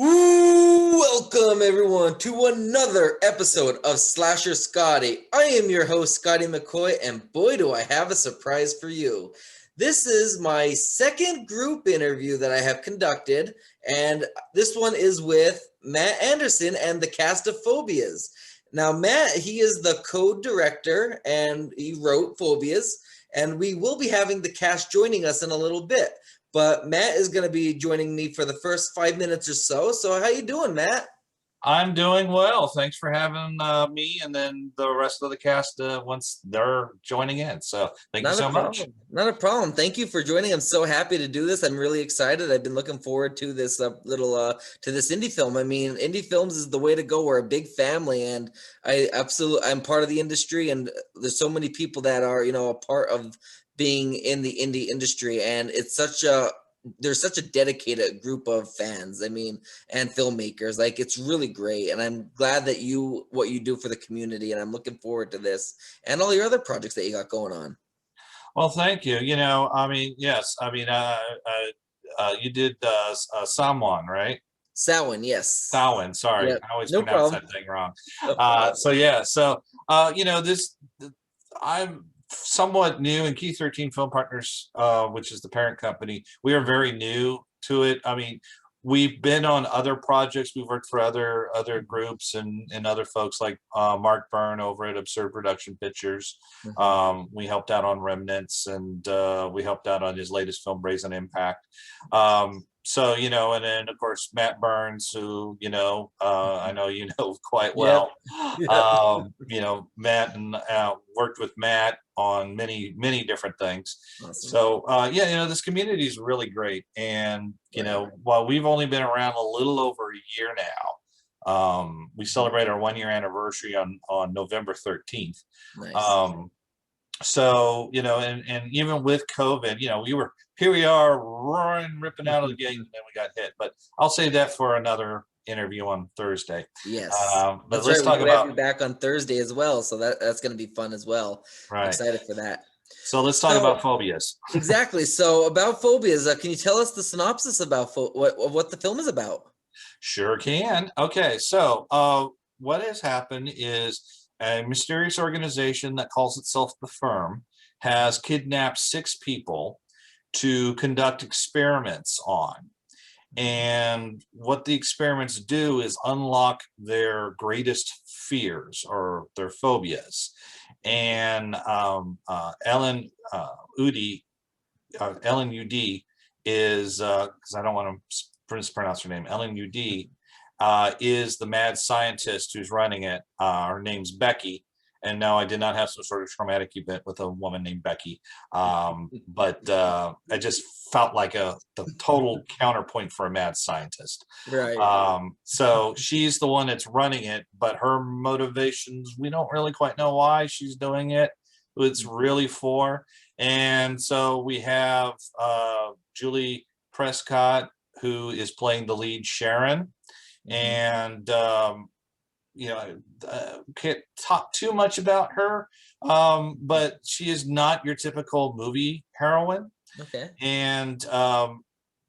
Welcome everyone to another episode of Slasher Scotty. I am your host Scotty McCoy, and boy do I have a surprise for you. This is my second group interview that I have conducted, and this one is with Matt Anderson and the Cast of Phobias. Now Matt, he is the co-director and he wrote Phobias, and we will be having the cast joining us in a little bit. But Matt is going to be joining me for the first 5 minutes or so. So how you doing, Matt? I'm doing well. Thanks for having me and then the rest of the cast once they're joining in. So thank you Not a so much. problem. Not a problem. Thank you for joining. I'm so happy to do this. I'm really excited. I've been looking forward to this to this indie film. I mean, indie films is the way to go. We're a big family, and I'm part of the industry, and there's so many people that are a part of being in the indie industry, and there's such a dedicated group of fans. I mean, and filmmakers. Like, it's really great, and I'm glad that what you do for the community, and I'm looking forward to this and all your other projects that you got going on. Well, thank you. Yes. You did Someone, right? Samhain, yes. Samhain. Sorry, Yeah, I always no pronounce problem. that thing wrong. No problem. This I'm somewhat new, and Key 13 Film Partners, which is the parent company, we are very new to it. I mean, we've been on other projects. We've worked for other groups and other folks like Mark Byrne over at Absurd Production Pictures. Mhm. We helped out on Remnants, and we helped out on his latest film, Brazen Impact. And then of course Matt Burns, who I know you know quite Yep. well. Yep. Matt and worked with Matt on many different things. Awesome. So this community is really great, and Right. while we've only been around a little over a year now, we celebrate our 1 year anniversary on November 13th. Nice. And even with COVID, here we are roaring, ripping out of the gate, and then we got hit. But I'll save that for another interview on Thursday. Yes. But That's let's right. We talk do have about you back on Thursday as well, so that's going to be fun as well. right. Excited for that. So let's talk So about phobias. exactly. So about phobias, can you tell us the synopsis about what the film is about? Sure can. Okay, so what has happened is a mysterious organization that calls itself the Firm has kidnapped 6 people to conduct experiments on. And what the experiments do is unlock their greatest fears or their phobias. And Udy, Ellen Udy is, because I don't want to mispronounce her name, Ellen Udy is the mad scientist who's running it. Her name's Becky. And no, I did not have some sort of traumatic event with a woman named Becky. But I just felt like the total counterpoint for a mad scientist. Right. So she's the one that's running it, but her motivations, we don't really quite know why she's doing it. Who it's really for. And so we have Julie Prescott, who is playing the lead Sharon. And can't talk too much about her, but she is not your typical movie heroine. Okay. And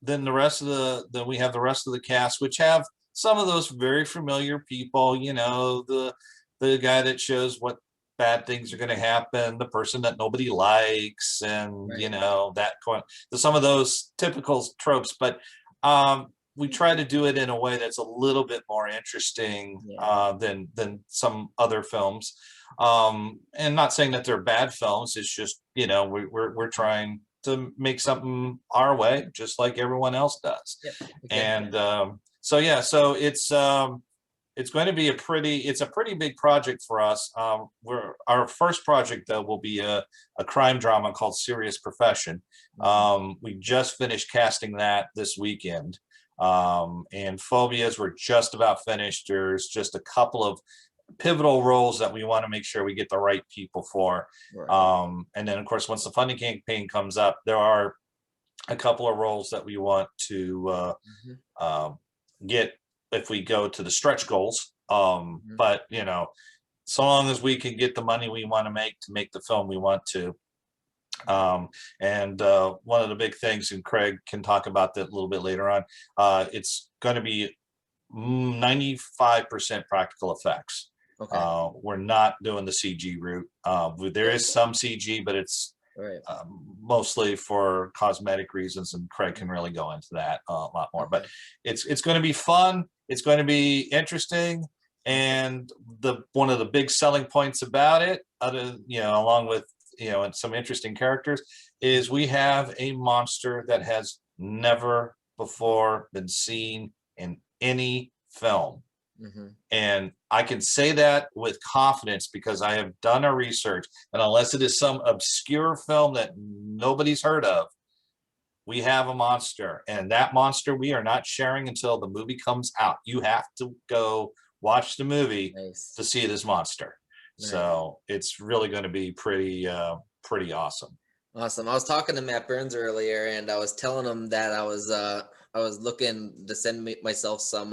then we have the rest of the cast, which have some of those very familiar people. The guy that shows what bad things are going to happen, the person that nobody likes, and right. some of those typical tropes. But we try to do it in a way that's a little bit more interesting than some other films. And not saying that they're bad films. It's just we're trying to make something our way, just like everyone else does. Yep. Okay. And so it's going to be it's a pretty big project for us. Our first project though will be a crime drama called Serious Profession. We just finished casting that this weekend. And Phobias, we're just about finished. There's just a couple of pivotal roles that we want to make sure we get the right people for. Right. And then of course, once the funding campaign comes up, there are a couple of roles that we want to get if we go to the stretch goals. But so long as we can get the money we want to make the film we want to. One of the big things, and Craig can talk about that a little bit later on, it's going to be 95% practical effects. Okay. We're not doing the CG route. There is some CG, but it's Right. mostly for cosmetic reasons, and Craig can really go into that a lot more. But it's going to be fun. It's going to be interesting, and one of the big selling points about it, along with and some interesting characters, is we have a monster that has never before been seen in any film. And I can say that with confidence because I have done our research, and unless it is some obscure film that nobody's heard of, we have a monster, and that monster we are not sharing until the movie comes out. You have to go watch the movie to see this monster. So it's really going to be pretty awesome. Awesome. I was talking to Matt Burns earlier, and I was telling him that I was looking to send myself some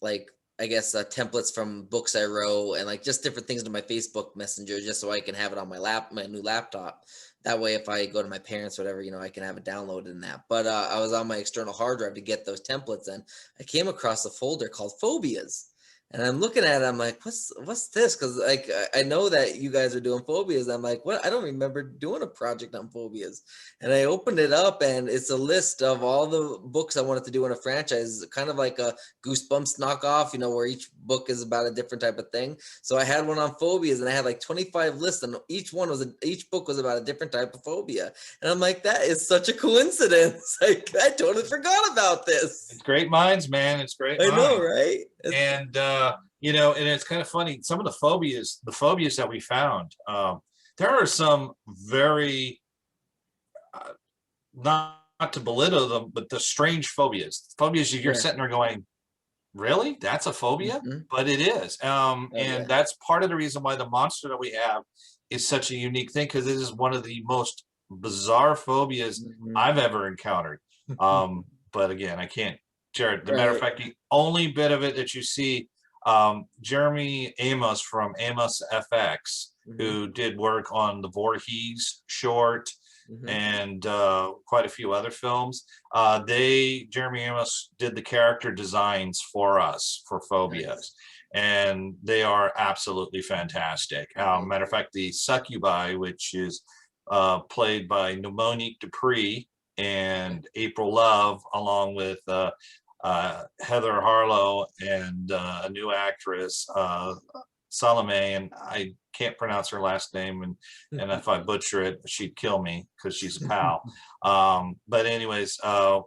like, I guess, templates from books I wrote and like just different things to my Facebook Messenger, just so I can have it on my new laptop. That way, if I go to my parents or whatever, I can have it downloaded in that. But I was on my external hard drive to get those templates, and I came across a folder called Phobias. And I'm looking at it, I'm like, what's this? Because like I know that you guys are doing phobias. I'm like, what? I don't remember doing a project on phobias. And I opened it up, and it's a list of all the books I wanted to do in a franchise, kind of like a Goosebumps knockoff, where each book is about a different type of thing. So I had one on phobias, and I had like 25 lists, and each book was about a different type of phobia. And I'm like, that is such a coincidence. Like, I totally forgot about this. It's great minds, man. It's great minds. I know, right? And and it's kind of funny. Some of the phobias that we found, there are some very not to belittle them, but the strange phobias you're sitting there going, really? That's a phobia? But it is. And that's part of the reason why the monster that we have is such a unique thing, because this is one of the most bizarre phobias I've ever encountered. But again, I can't share it. As a matter of fact, the only bit of it that you see, Jeremy Amos from Amos FX, who did work on the Voorhees short and quite a few other films. Jeremy Amos did the character designs for us for Phobias, and they are absolutely fantastic. Matter of fact, the Succubi, which is played by Monique Dupree and April Love, along with Heather Harlow and a new actress, Salome, and I can't pronounce her last name, and if I butcher it, she'd kill me because she's a pal. But anyways,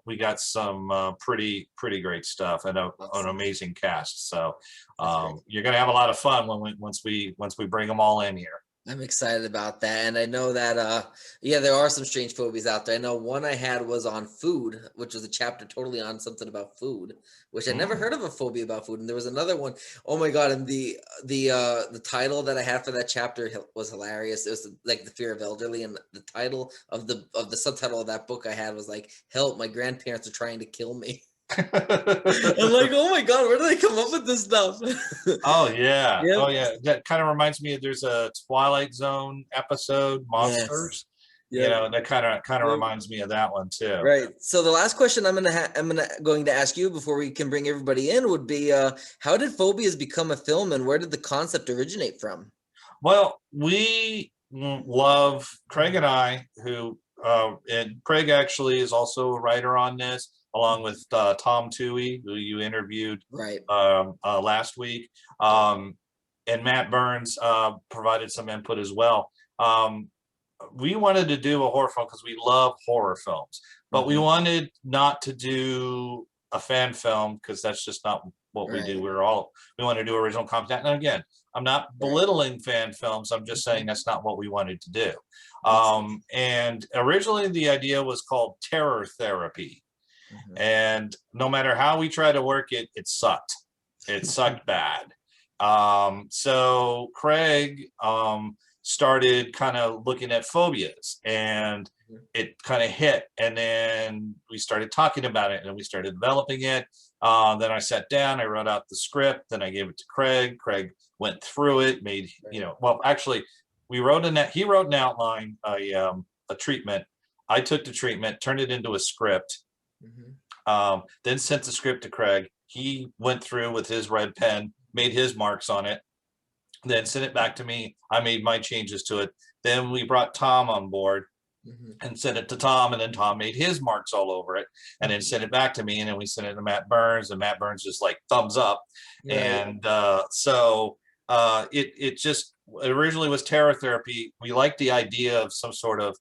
we got some pretty great stuff and an amazing cast. So you're gonna have a lot of fun once we bring them all in here. I'm excited about that. And I know that, there are some strange phobias out there. I know one I had was on food, which was a chapter totally on something about food, which I never heard of a phobia about food. And there was another one. Oh my God. And the title that I had for that chapter was hilarious. It was like the fear of elderly. And the title of the subtitle of that book I had was like, "Help, my grandparents are trying to kill me." I'm like, oh my God, where do they come up with this stuff? Oh yeah. Yep. Oh yeah. That kind of reminds me of, there's a Twilight Zone episode, Monsters. Yes. That kind of reminds me of that one too. Right. So the last question I'm going to ask you before we can bring everybody in would be, how did Phobias become a film, and where did the concept originate from? Well, we love Craig and I, and Craig actually is also a writer on this, along with Tom Toohey, who you interviewed last week, and Matt Burns provided some input as well. We wanted to do a horror film because we love horror films, but we wanted not to do a fan film because that's just not what we do. We want to do original content. And again, I'm not belittling fan films. I'm just saying that's not what we wanted to do. And originally the idea was called Terror Therapy. And no matter how we try to work it, it sucked. It sucked bad. So Craig started kind of looking at phobias, and it kind of hit. And then we started talking about it, and we started developing it. Then I sat down, I wrote out the script, then I gave it to Craig. Craig went through it, actually, he wrote an outline, a treatment. I took the treatment, turned it into a script. Then sent the script to Craig. He went through with his red pen, made his marks on it, then sent it back to me. I made my changes to it. Then we brought Tom on board and sent it to Tom, and then Tom made his marks all over it and then sent it back to me, and then we sent it to Matt Burns, and Matt Burns just like thumbs up. Right. And it just originally was terror therapy. We liked the idea of some sort of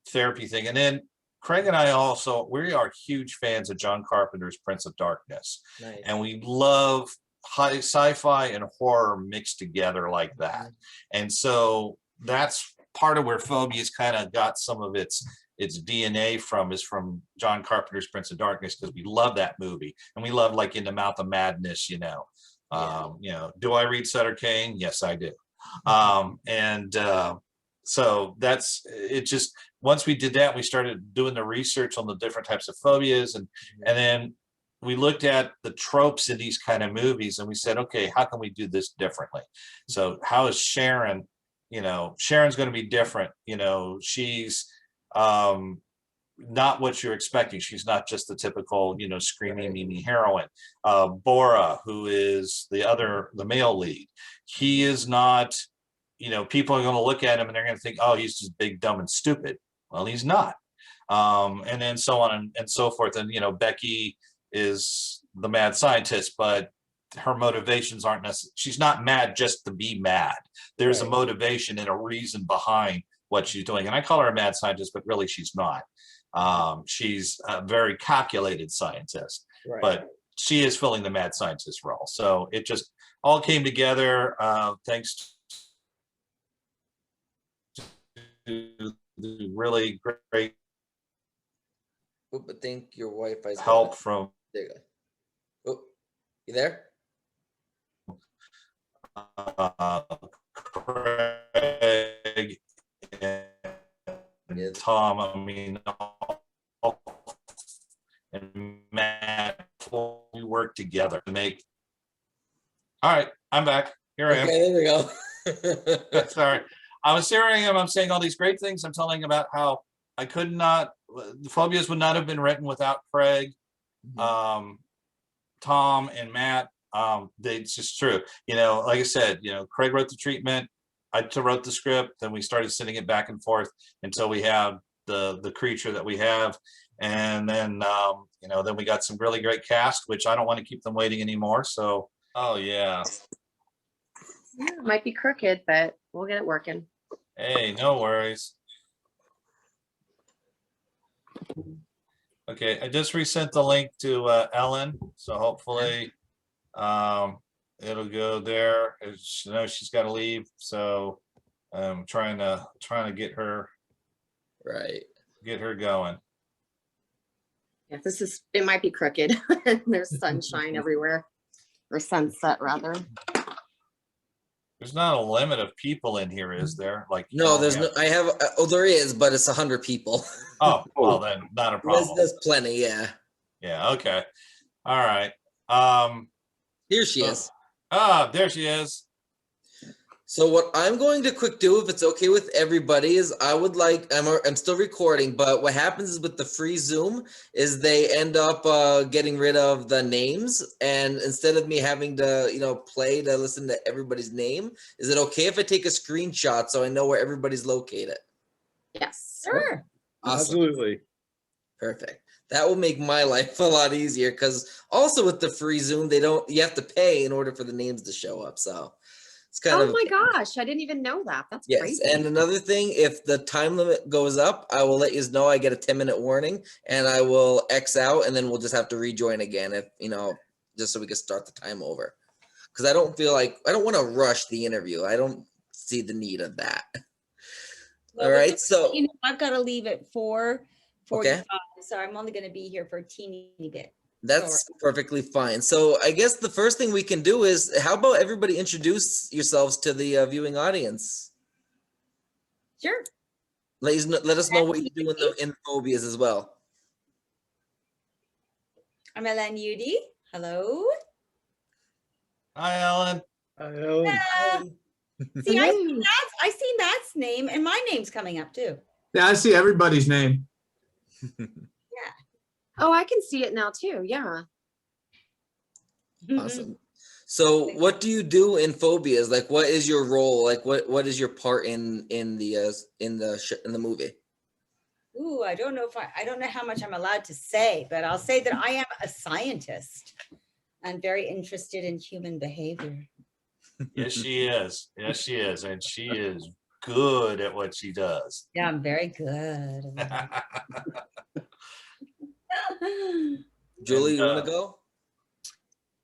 therapy thing, and then Craig and I also, we are huge fans of John Carpenter's Prince of Darkness. Nice. And we love high sci-fi and horror mixed together like that. And so that's part of where Phobias kind of got some of its DNA from, is from John Carpenter's Prince of Darkness, because we love that movie, and we love like In the Mouth of Madness, you know. Do I read Sutter Kane? Yes, I do. So that's it. Just once we did that, we started doing the research on the different types of phobias, and then we looked at the tropes in these kind of movies, and we said, okay, how can we do this differently? So how is Sharon? You know, Sharon's going to be different. You know, she's not what you're expecting. She's not just the typical, you know, screaming Mimi heroine. Bora, who is the male lead, he is not. You know, people are going to look at him and they're going to think, oh, he's just big, dumb, and stupid. Well, he's not. And then so on and so forth. And, you know, Becky is the mad scientist, but her motivations aren't necessarily, she's not mad just to be mad. There's a motivation and a reason behind what she's doing. And I call her a mad scientist, but really she's not. She's a very calculated scientist, but she is filling the mad scientist role. So it just all came together thanks to the really great I think your Wi-Fi's help from there. You go. Oh, you there? Craig and Tom. I mean, and Matt. We work together to make. All right, I'm back. Here I am. Okay, there we go. Sorry. I was hearing him. I'm saying all these great things. I'm telling about how I could not, the Phobias would not have been written without Craig, Tom, and Matt. It's just true. You know, like I said, you know, Craig wrote the treatment. I wrote the script. Then we started sending it back and forth until we have the creature that we have. And then, you know, then we got some really great cast, which I don't want to keep them waiting anymore. So, oh yeah. Yeah, it might be crooked, but we'll get it working. Hey, no worries. Okay, I just resent the link to Ellen, so hopefully it'll go there. I know she's got to leave, so I'm trying to get her going. Yeah, it might be crooked. There's sunshine everywhere, or sunset rather. There's not a limit of people in here, is there? Like, no, there's no. I have. There is, but it's 100 people. Oh, well then, not a problem. There's plenty. Yeah. Yeah. Okay. All right. Here she is. There she is. So what I'm going to quick do, if it's okay with everybody, is I would like, I'm still recording, but what happens is with the free Zoom is they end up getting rid of the names, and instead of me having to, you know, play to listen to everybody's name, is it okay if I take a screenshot so I know where everybody's located? Yes, sure. Awesome. Absolutely. Perfect. That will make my life a lot easier, because also with the free Zoom, you have to pay in order for the names to show up. So it's kind of. Oh my gosh, I didn't even know that. That's crazy. Yes, and another thing, if the time limit goes up, I will let you know. I get a 10-minute warning, and I will X out, and then we'll just have to rejoin again, if you know, just so we can start the time over. Because I don't want to rush the interview. I don't see the need of that. Well, all right, so you know, I've got to leave at 4:45, okay. So I'm only going to be here for a teeny bit. That's perfectly fine. So I guess the first thing we can do is, how about everybody introduce yourselves to the viewing audience? Sure. Let us know what you do in Phobias as well. I'm Helene Udy. Hello. Hi, Ellen. See, I see Matt's name, and my name's coming up too. Yeah, I see everybody's name. Yeah. Oh, I can see it now too. Yeah. Awesome. So what do you do in Phobias? Like, what is your role? Like, what is your part in the movie? Ooh, I don't know I don't know how much I'm allowed to say, but I'll say that I am a scientist and very interested in human behavior. Yes, she is. Yes, she is. And she is good at what she does. Yeah, I'm very good. Julie, you want to And, go?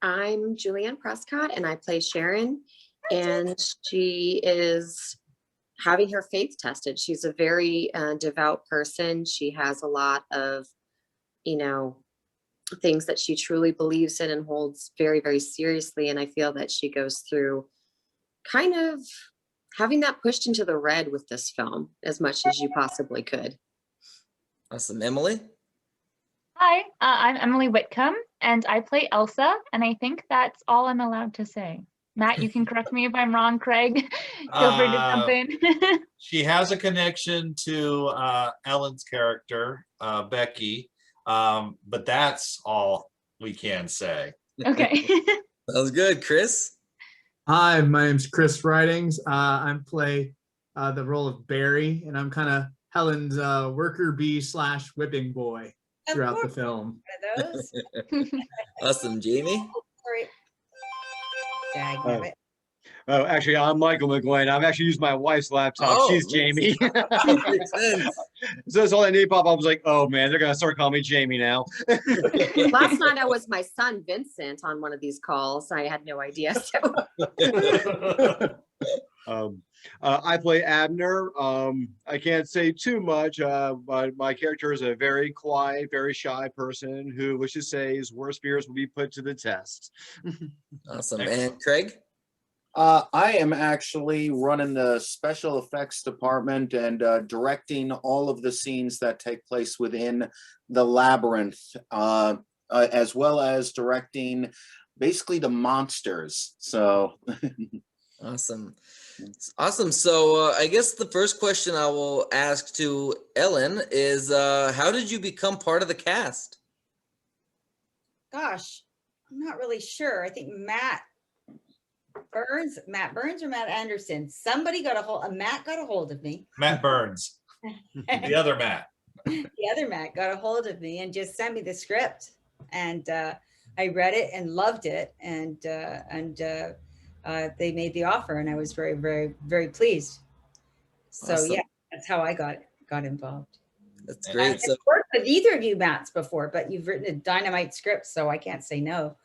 I'm Julianne Prescott and I play Sharon, and she is having her faith tested. She's a very devout person. She has a lot of, things that she truly believes in and holds very, very seriously. And I feel that she goes through kind of having that pushed into the red with this film as much as you possibly could. Awesome. Emily? Hi, I'm Emily Whitcomb, and I play Elsa, and I think that's all I'm allowed to say. Matt, you can correct me if I'm wrong, Craig. Feel free to jump in. she has a connection to Ellen's character, Becky, but that's all we can say. Okay. Sounds good. Chris? Hi, my name's Chris Rhydings. I play the role of Barry, and I'm kind of Helen's worker bee / whipping boy throughout the film. One of those. Awesome. Jamie? Sorry. Dag, Oh, actually, I'm Michael McGlynn. I've actually used my wife's laptop. Oh, She's Jamie. Makes sense. So that's all that name pop. I was like, oh man, they're gonna start calling me Jamie now. Last night I was my son Vincent on one of these calls. I had no idea. So. I play Abner. I can't say too much, but my character is a very quiet, very shy person who wishes to say his worst fears will be put to the test. Awesome. Excellent. And Craig? I am actually running the special effects department and directing all of the scenes that take place within the labyrinth, as well as directing basically the monsters. So Awesome. Awesome. So I guess the first question I will ask to Ellen is, how did you become part of the cast? Gosh, I'm not really sure. I think Matt Burns or Matt Anderson. Somebody Matt got a hold of me. Matt Burns, the other Matt. The other Matt got a hold of me and just sent me the script, and I read it and loved it, and they made the offer, and I was very, very, very pleased. So Awesome. yeah, that's how I got involved. That's I've great. So worked with either of you Matts before, but you've written a dynamite script, so I can't say no.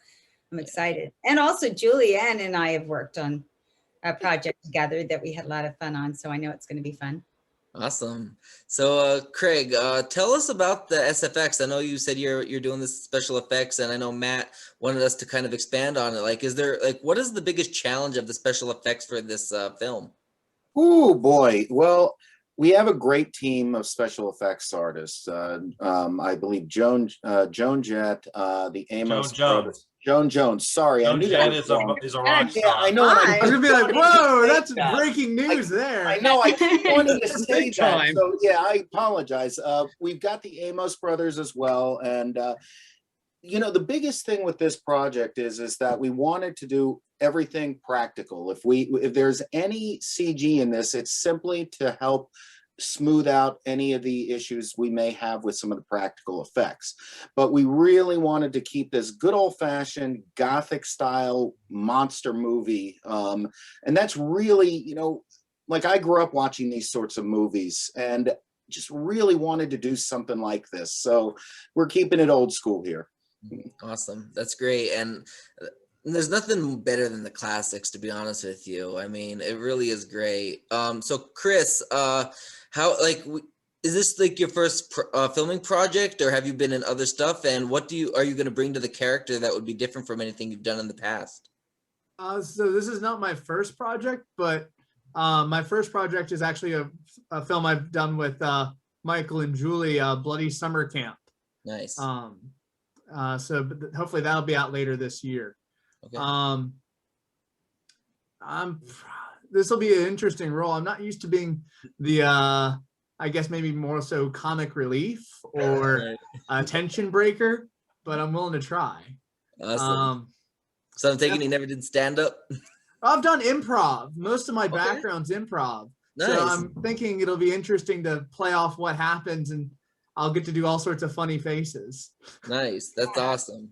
I'm excited. And also Julianne and I have worked on a project together that we had a lot of fun on, so I know it's going to be fun. awesome. So Craig, tell us about the SFX. I know you said you're doing this special effects, and I know Matt wanted us to kind of expand on it. Like, what is the biggest challenge of the special effects for this film? oh boy. Well, we have a great team of special effects artists. I believe Joan Jett, the Amos brothers. Joan Jones. Sorry, I knew that was wrong. is a rock Yeah, I star. know. And Hi. I was gonna be like, whoa, that's Yeah. breaking news there. I know. I keep wanting to say Big that. time. So yeah, I apologize. We've got the Amos brothers as well, and the biggest thing with this project is that we wanted to do everything practical. If there's any CG in this, it's simply to help smooth out any of the issues we may have with some of the practical effects. But we really wanted to keep this good old-fashioned Gothic style monster movie. And that's really, like I grew up watching these sorts of movies and just really wanted to do something like this. So we're keeping it old school here. Awesome. That's great. And there's nothing better than the classics, to be honest with you. I mean, it really is great. So Chris, is this like your first filming project, or have you been in other stuff? And what are you going to bring to the character that would be different from anything you've done in the past? So this is not my first project, but my first project is actually a film I've done with Michael and Julie, Bloody Summer Camp. Nice. So hopefully that'll be out later this year. Okay. This will be an interesting role. I'm not used to being the I guess maybe more so comic relief or a tension breaker, but I'm willing to try. Awesome. So I'm taking you never did stand up. I've done improv. Most of my Okay. background's improv. Nice. So I'm thinking it'll be interesting to play off what happens, and I'll get to do all sorts of funny faces. Nice. That's awesome.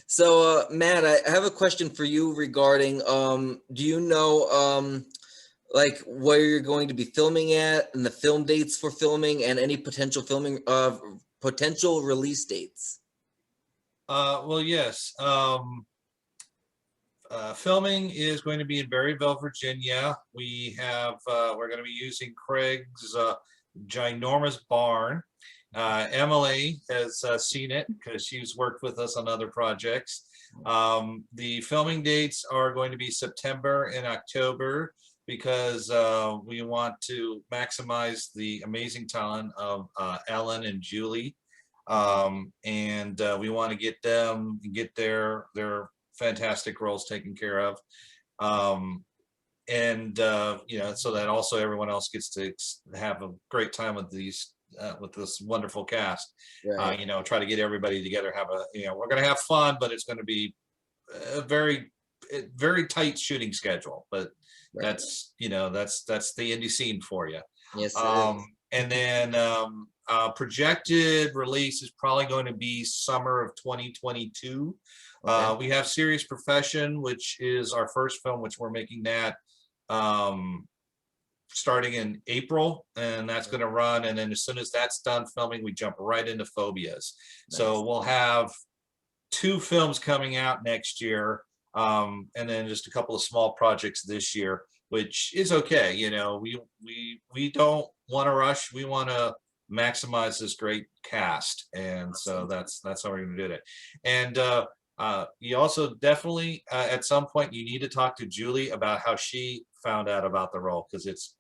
So Matt, I have a question for you regarding do you know like where you're going to be filming at and the film dates for filming and any potential filming potential release dates? Well, yes. Filming is going to be in Berryville, Virginia. We're going to be using Craig's ginormous barn. Emily has seen it because she's worked with us on other projects. The filming dates are going to be September and October because we want to maximize the amazing talent of Ellen and Julie. And we want to get them and get their fantastic roles taken care of. You know, so that also everyone else gets to have a great time with with this wonderful cast. Right. You know, try to get everybody together, you know, we're going to have fun, but it's going to be a very tight shooting schedule, but Right. that's, you know, that's the indie scene for you. Yes. It is. And then projected release is probably going to be summer of 2022. Okay. We have Serious Profession, which is our first film, which we're making that starting in April, and that's going to run. And then as soon as that's done filming, we jump right into Phobias. Nice. So we'll have 2 films coming out next year, and then just a couple of small projects this year, which is okay. You know, we don't want to rush. We want to maximize this great cast, and so that's how we're going to do it. And you also definitely at some point you need to talk to Julie about how she found out about the role, because it's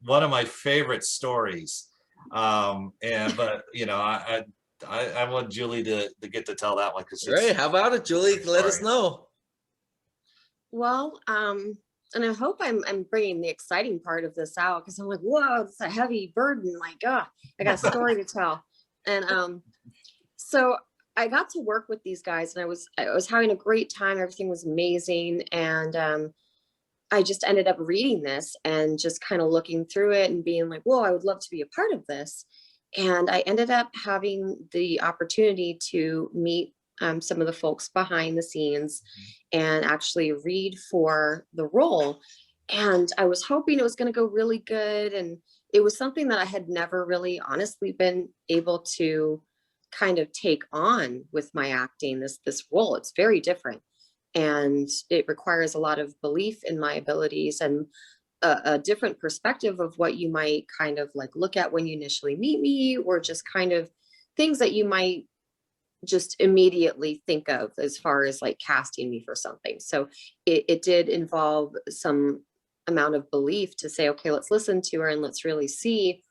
one of my favorite stories. But you know, I want Julie to get to tell that one, because Right. How about it, Julie? Let us know. Well, and I hope I'm bringing the exciting part of this out, because I'm like, whoa, it's a heavy burden. Like, I got a story to tell. And so I got to work with these guys, and I was having a great time. Everything was amazing. And I just ended up reading this and just kind of looking through it and being like, whoa, I would love to be a part of this. And I ended up having the opportunity to meet some of the folks behind the scenes and actually read for the role. And I was hoping it was going to go really good. And it was something that I had never really honestly been able to kind of take on with my acting, this role. It's very different. And it requires a lot of belief in my abilities and a different perspective of what you might kind of like look at when you initially meet me, or just kind of things that you might just immediately think of as far as like casting me for something. So it did involve some amount of belief to say, okay, let's listen to her and let's really see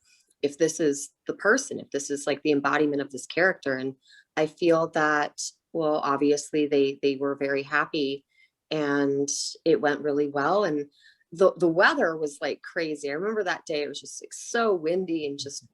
if this is the person, if this is like the embodiment of this character. And I feel that, well, obviously they were very happy and it went really well. And the weather was like crazy. I remember that day, it was just like so windy and just, it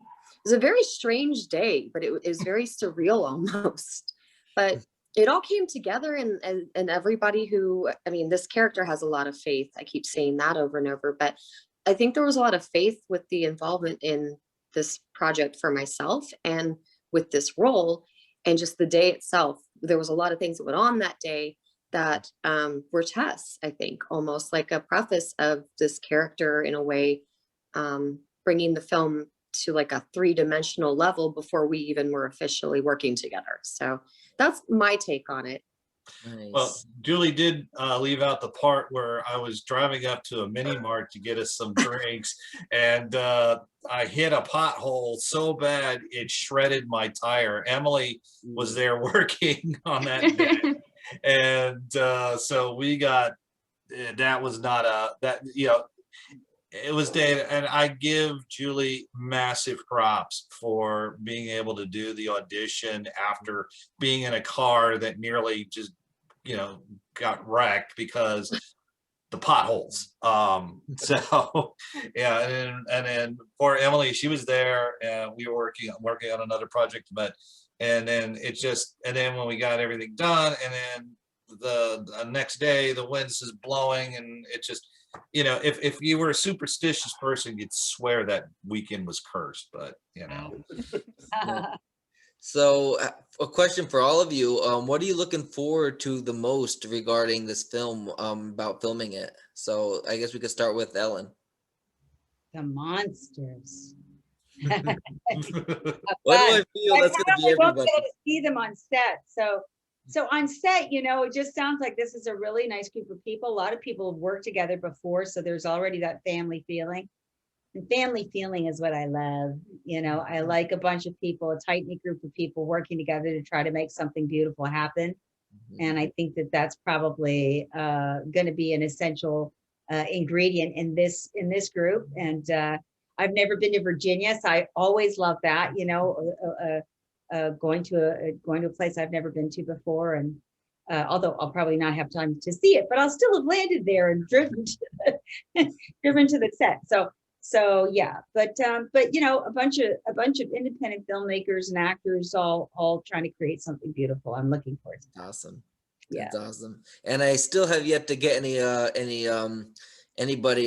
was a very strange day, but it was very surreal almost. But it all came together, and everybody who, I mean, this character has a lot of faith. I keep saying that over and over, but I think there was a lot of faith with the involvement in this project for myself and with this role. And just the day itself, there was a lot of things that went on that day that were tests, I think, almost like a preface of this character in a way, bringing the film to like a 3-dimensional level before we even were officially working together. So that's my take on it. Nice. Well, Julie did leave out the part where I was driving up to a mini mart to get us some drinks, and I hit a pothole so bad it shredded my tire. Emily was there working on that day. And so we got, that was not you know, it was day. And I give Julie massive props for being able to do the audition after being in a car that nearly just, you know, got wrecked, because the potholes. So yeah, and then poor Emily, she was there, and we were working on another project, but and then when we got everything done, and then the next day the winds is blowing, and it just, you know, if you were a superstitious person, you'd swear that weekend was cursed, but you know. So a question for all of you, what are you looking forward to the most regarding this film, about filming it? So I guess we could start with Ellen. The monsters. What do I feel that's going to be We won't everybody? be able to see them on set. So on set, you know, it just sounds like this is a really nice group of people. A lot of people have worked together before, so there's already that family feeling. And family feeling is what I love. You know, I like a bunch of people, a tight-knit group of people working together to try to make something beautiful happen. And I think that that's probably going to be an essential ingredient in this group. And I've never been to Virginia, so I always love that. You know, going to a place I've never been to before, and although I'll probably not have time to see it, but I'll still have landed there and driven to the set. So yeah, but you know, a bunch of independent filmmakers and actors all trying to create something beautiful. I'm looking forward to that. Awesome. Yeah. That's awesome. And I still have yet to get anybody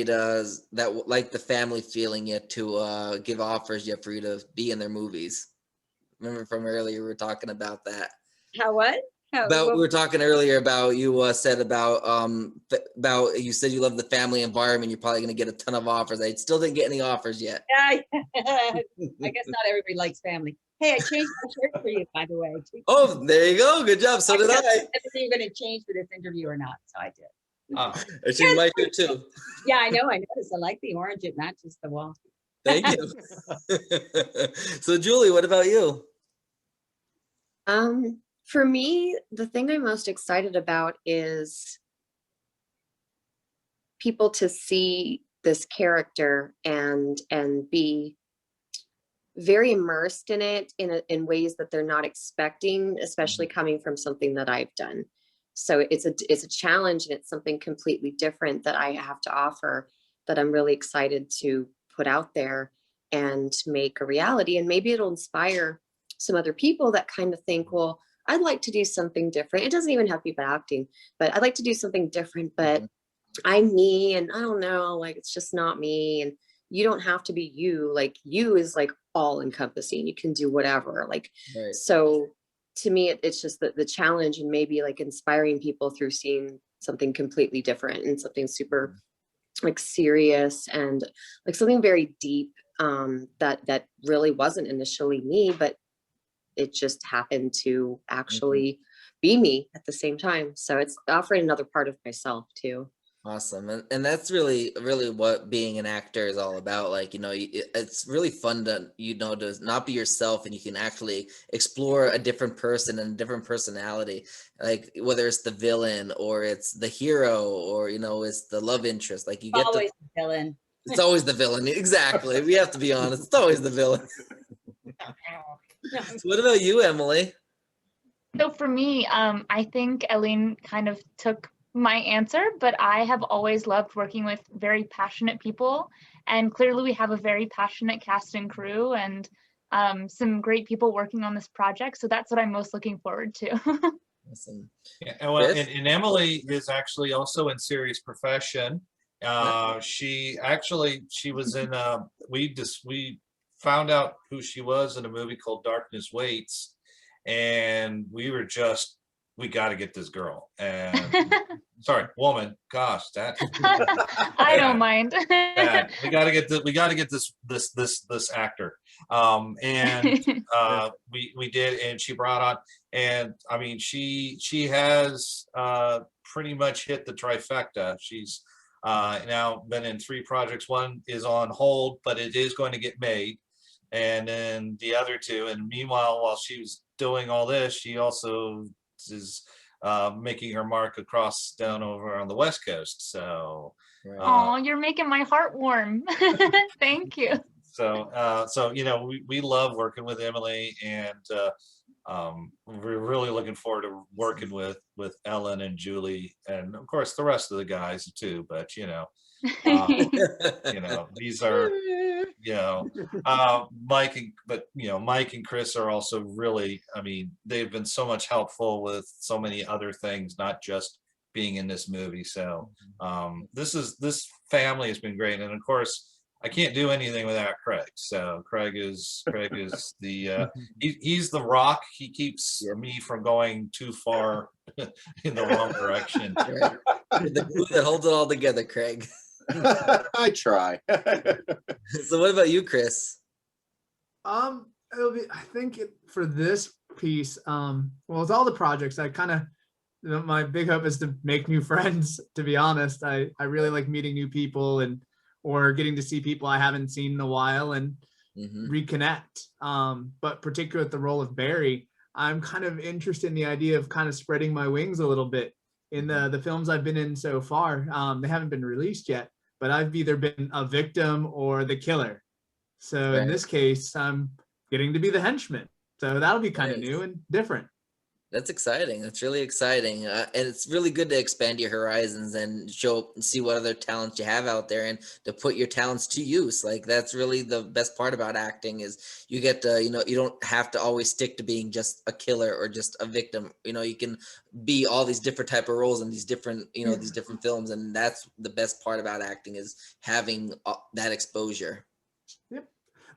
that like the family feeling yet to give offers yet for you to be in their movies. Remember from earlier we were talking about that. How what? We were talking earlier about you said about you said you love the family environment. You're probably going to get a ton of offers. I still didn't get any offers yet. I guess not everybody likes family. Hey, I changed my shirt for you, by the way. Oh, there you go. Good job. So did I. I don't know if you're going to change for this interview or not, so I did. I changed my shirt too. Yeah, I know. I noticed. I like the orange. It matches the wall. Thank you. So, Julie, what about you? For me, the thing I'm most excited about is people to see this character and be very immersed in it in ways that they're not expecting, especially coming from something that I've done. So it's a challenge, and it's something completely different that I have to offer that I'm really excited to put out there and make a reality. And maybe it'll inspire some other people that kind of think, well, I'd like to do something different. It doesn't even have to be about acting, but I'd like to do something different, but I'm me, and I don't know, like, it's just not me. And you don't have to be you. Like, you is like all encompassing. You can do whatever. Like, Right. So to me, it's just the challenge, and maybe like inspiring people through seeing something completely different and something super like serious and like something very deep, that really wasn't initially me, but it just happened to actually be me at the same time. So it's offering another part of myself too. Awesome. And that's really what being an actor is all about. Like, you know, it's really fun to, you know, to not be yourself, and you can actually explore a different person and a different personality, like whether it's the villain or it's the hero or, you know, it's the love interest. Like, you get Always the villain. it's always the villain. Exactly. We have to be honest. It's always the villain. So what about you, Emily? So for me, I think Helene kind of took my answer, but I have always loved working with very passionate people, and clearly we have a very passionate cast and crew, and some great people working on this project. So that's what I'm most looking forward to. Awesome. Yeah, well, and Emily is actually also in Serious Profession. She was in we found out who she was in a movie called Darkness Waits, and we got to get this girl, and sorry, woman, gosh, that I don't mind. we got to get this actor, and we did, and she brought on, and I mean, she has pretty much hit the trifecta. She's now been in 3 projects. One is on hold, but it is going to get made. And then the other 2, and meanwhile, while she was doing all this, she also is making her mark down over on the West Coast. So, oh, you're making my heart warm. Thank you. So you know, we love working with Emily, and we're really looking forward to working with Ellen and Julie, and of course the rest of the guys too. But these are Mike and Chris are also really, I mean, they've been so much helpful with so many other things, not just being in this movie. So this family has been great, and of course I can't do anything without Craig. So Craig is the he's the rock. He keeps me from going too far in the wrong direction. Right. The glue that holds it all together, Craig. I try. So what about you, Chris? It'll be, I think for this piece, well, with all the projects, I kind of, my big hope is to make new friends, to be honest. I really like meeting new people or getting to see people I haven't seen in a while and reconnect. But particularly with the role of Barry, I'm kind of interested in the idea of kind of spreading my wings a little bit. In the films I've been in so far, they haven't been released yet, but I've either been a victim or the killer. So in this case, I'm getting to be the henchman. So that'll be kind of new and different. That's exciting. That's really exciting. And it's really good to expand your horizons and see what other talents you have out there and to put your talents to use. Like, that's really the best part about acting is you get to, you don't have to always stick to being just a killer or just a victim. You can be all these different type of roles in these different, these different films. And that's the best part about acting is having that exposure. Yep.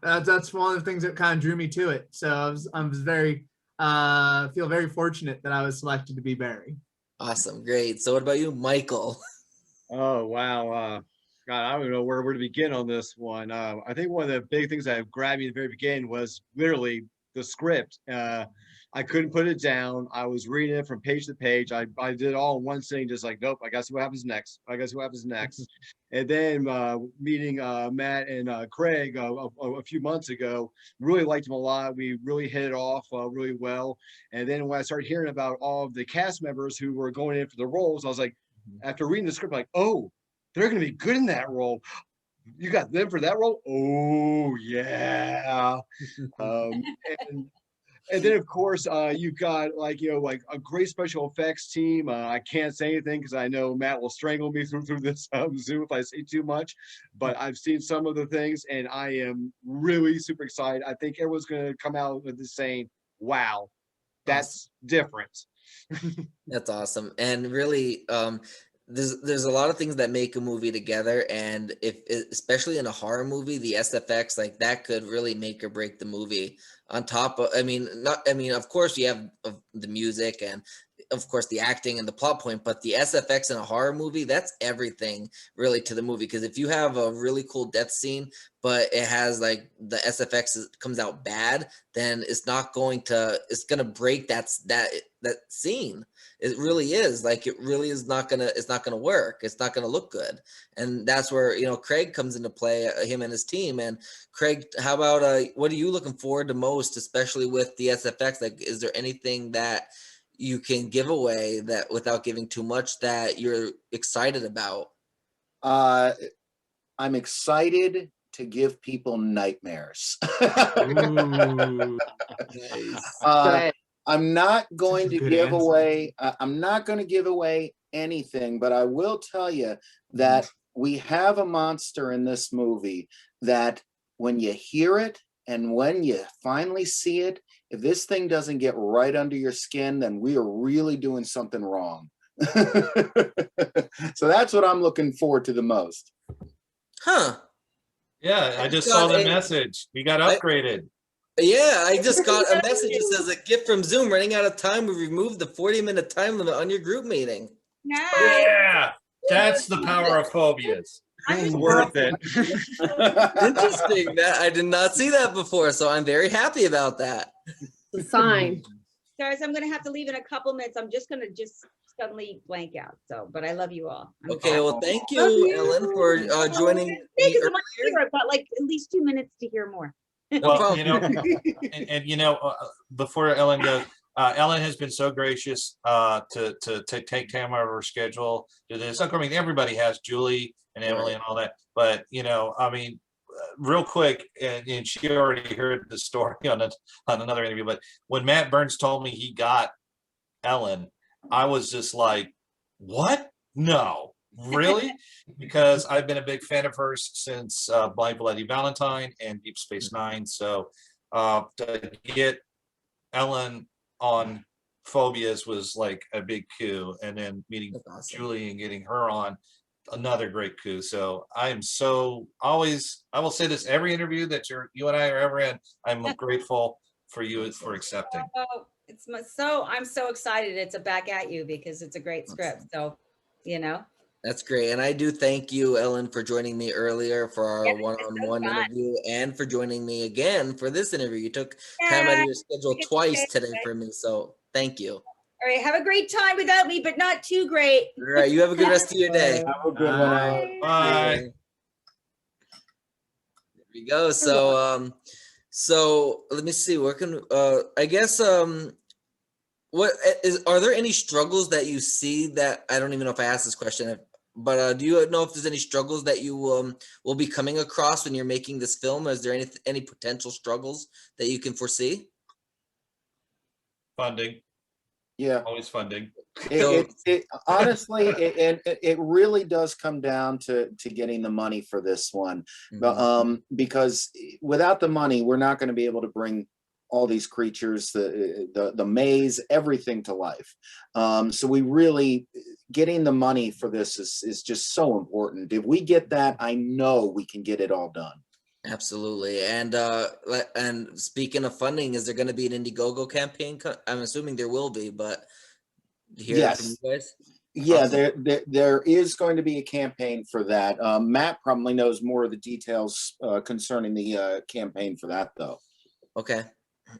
That's one of the things that kind of drew me to it. So I was very, feel very fortunate that I was selected to be Barry. Awesome. Great. So what about you, Michael? Oh, wow. God, I don't know where to begin on this one. I think one of the big things that grabbed me at the very beginning was literally the script. I couldn't put it down. I was reading it from page to page. I did it all in one sitting, just like, nope, I guess what happens next. And then meeting Matt and Craig a few months ago, really liked them a lot. We really hit it off really well. And then when I started hearing about all of the cast members who were going in for the roles, I was like, after reading the script, like, oh, they're going to be good in that role. You got them for that role? Oh, yeah. And then, of course, you've got like a great special effects team. I can't say anything because I know Matt will strangle me through this Zoom if I say too much. But I've seen some of the things, and I am really super excited. I think everyone's going to come out with this saying, "Wow, that's different." That's awesome, and really, there's a lot of things that make a movie together, and especially in a horror movie, the SFX like that could really make or break the movie. On top of, of course you have the music and of course the acting and the plot point, but the SFX in a horror movie, that's everything really to the movie. Because if you have a really cool death scene, but it has like the SFX comes out bad, then it's going to break that scene. It really is like, it really is it's not gonna work. It's not gonna look good. And that's where, Craig comes into play, him and his team. And Craig, how about, what are you looking forward to most, especially with the SFX? Like, is there anything that you can give away that without giving too much that you're excited about? I'm excited to give people nightmares. Ooh, nice. I'm not going to give away. I'm not going to give away anything, but I will tell you that we have a monster in this movie that when you hear it and when you finally see it, if this thing doesn't get right under your skin, then we are really doing something wrong. So that's what I'm looking forward to the most. Huh. Yeah, I just saw the message. We got upgraded. Yeah, I just got a message that says, a gift from Zoom, running out of time. We removed the 40-minute time limit on your group meeting. Nice. Yeah, that's the power of phobias. Worth it. Interesting. That I did not see that before, so I'm very happy about that. Sign. Guys, I'm gonna have to leave in a couple minutes. I'm just gonna suddenly blank out. So, but I love you all. Okay, well, thank you, Ellen, for joining me. I've got like at least 2 minutes to hear more. Well, before Ellen goes, Ellen has been so gracious to take time out of her schedule to this. I mean, everybody has, Julie and Emily and all that, but real quick, and she already heard the story on another interview, but when Matt Burns told me he got Ellen, I was just like, what? No, really? Because I've been a big fan of hers since Blind Bloody Valentine and Deep Space Nine. So to get Ellen on Phobias was like a big coup, and then meeting Awesome. Julie and getting her on, another great coup. So I am so always, I will say this every interview that you and I are ever in, I'm grateful for you for accepting. Oh, I'm so excited it's a Back at You because it's a great script. So, That's great. And I do thank you, Ellen, for joining me earlier for our Yeah, it's so one-on-one fun. interview and for joining me again for this interview. You took time out of your schedule twice today for me. So thank you. All right. Have a great time without me, but not too great. All right. You have a good rest of your day. Have a good one, Ellen. Bye. There we go. So let me see. Where can I guess are there any struggles that you see that I don't even know if I asked this question, but do you know if there's any struggles that you will be coming across when you're making this film? Is there any potential struggles that you can foresee? Funding. Yeah. Always funding. Honestly, it really does come down to getting the money for this one. Because without the money, we're not going to be able to bring all these creatures, the maze, everything to life. So we really, getting the money for this is just so important. If we get that, I know we can get it all done. Absolutely. And speaking of funding, is there going to be an Indiegogo campaign? I'm assuming there will be, but hear from you guys? Yeah, Awesome. there is going to be a campaign for that. Matt probably knows more of the details concerning the campaign for that, though. Okay.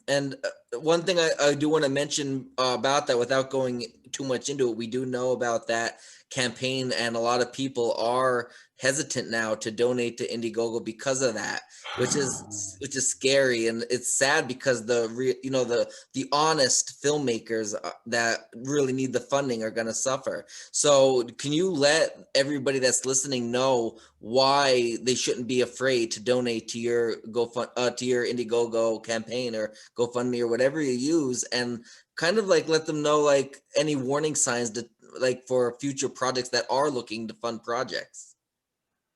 And one thing I do want to mention about that, without going too much into it, we do know about that campaign, and a lot of people are hesitant now to donate to Indiegogo because of that, which is scary, and it's sad because the honest filmmakers that really need the funding are going to suffer. So can you let everybody that's listening know why they shouldn't be afraid to donate to your to your Indiegogo campaign or GoFundMe or whatever you use, and kind of like let them know like any warning signs to like for future projects that are looking to fund projects?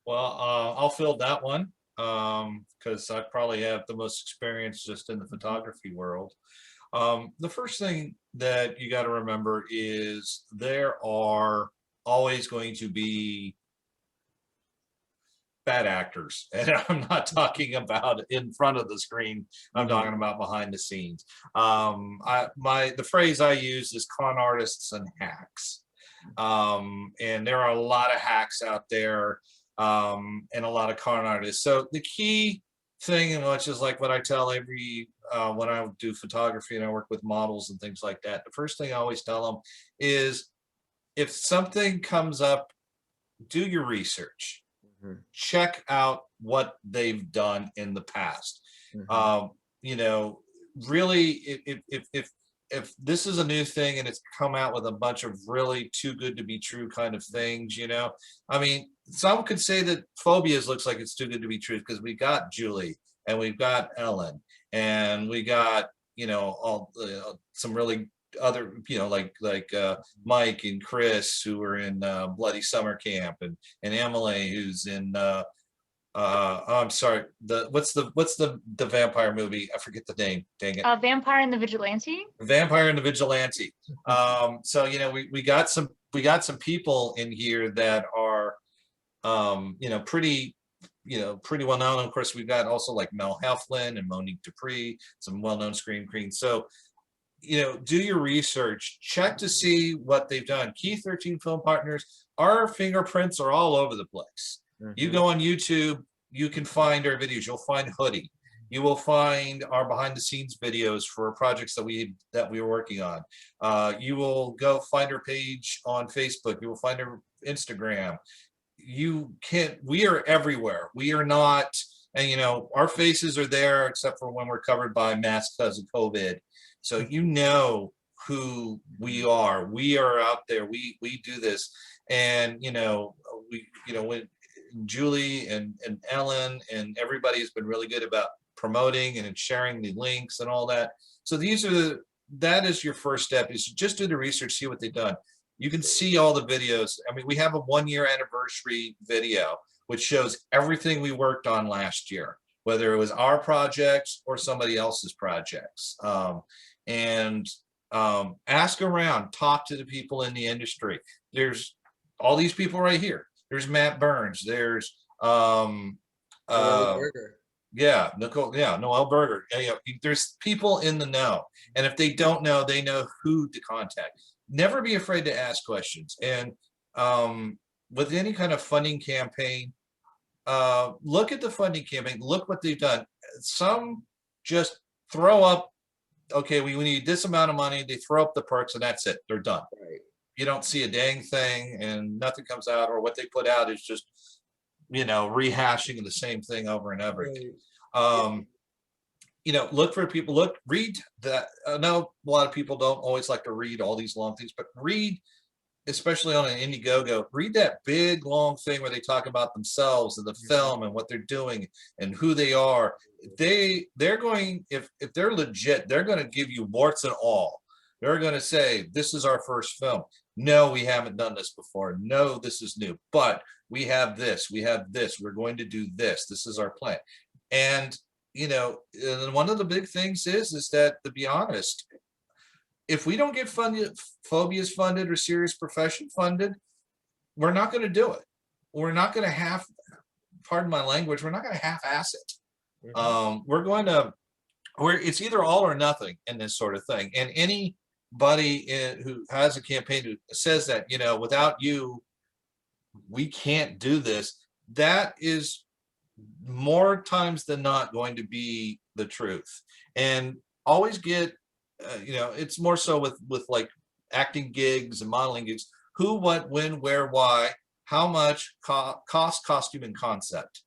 Well, I'll fill that one because I probably have the most experience just in the photography world. The first thing that you got to remember is there are always going to be bad actors, and I'm not talking about in front of the screen. I'm talking about behind the scenes. The phrase I use is con artists and hacks, and there are a lot of hacks out there, and a lot of con artists. So the key thing, and which is like what I tell every when I do photography and I work with models and things like that, the first thing I always tell them is, if something comes up, do your research. Check out what they've done in the past. Really, if this is a new thing and it's come out with a bunch of really too good to be true kind of things, I mean, some could say that Phobias looks like it's too good to be true because we got Julie and we've got Ellen and we got all some really other like Mike and Chris who are in Bloody Summer Camp, and Emily who's in I'm sorry, what's the vampire movie? I forget the name, dang it. Vampire and the Vigilante. Vampire and the Vigilante. So we got some people in here that are pretty well known. Of course, we've got also like Mel Heflin and Monique Dupree, some well-known screen queens. So do your research, check to see what they've done. Key 13 Film Partners, our fingerprints are all over the place. You go on YouTube, you can find our videos. You'll find Hoodie. You will find our behind the scenes videos for projects that we are working on. You will go find our page on Facebook. You will find our Instagram. We are everywhere. We are not, and our faces are there except for when we're covered by masks because of COVID. So who we are. We are out there. We do this, and Julie and Ellen and everybody's been really good about promoting and sharing the links and all that. So that is your first step, is just do the research, see what they've done. You can see all the videos. I mean, we have a 1-year anniversary video, which shows everything we worked on last year, whether it was our projects or somebody else's projects. Ask around, talk to the people in the industry. There's all these people right here. There's Matt Burns. There's Noelle Berger. Noelle Berger. There's people in the know, and if they don't know, they know who to contact. Never be afraid to ask questions. And with any kind of funding campaign, look at the funding campaign. Look what they've done. Some just throw up, okay, we need this amount of money. They throw up the perks and that's it. They're done. Right. You don't see a dang thing and nothing comes out, or what they put out is just, rehashing of the same thing over and over again. Right. Look for people, read that. I know a lot of people don't always like to read all these long things, but read, especially on an Indiegogo, read that big long thing where they talk about themselves and the film and what they're doing and who they are. They're going, if they're legit, they're going to give you warts and all. They're going to say, this is our first film. No, we haven't done this before. No, this is new, but we have this, we're going to do this. This is our plan. And, and one of the big things is that, to be honest, if we don't get Phobias funded or Serious Profession funded, we're not going to do it. We're not going to pardon my language, we're not going to half-ass it. It's either all or nothing in this sort of thing. And anybody who has a campaign who says that, without you, we can't do this, that is more times than not going to be the truth. And always get, it's more so with like acting gigs and modeling gigs, who, what, when, where, why, how much cost, costume, and concept.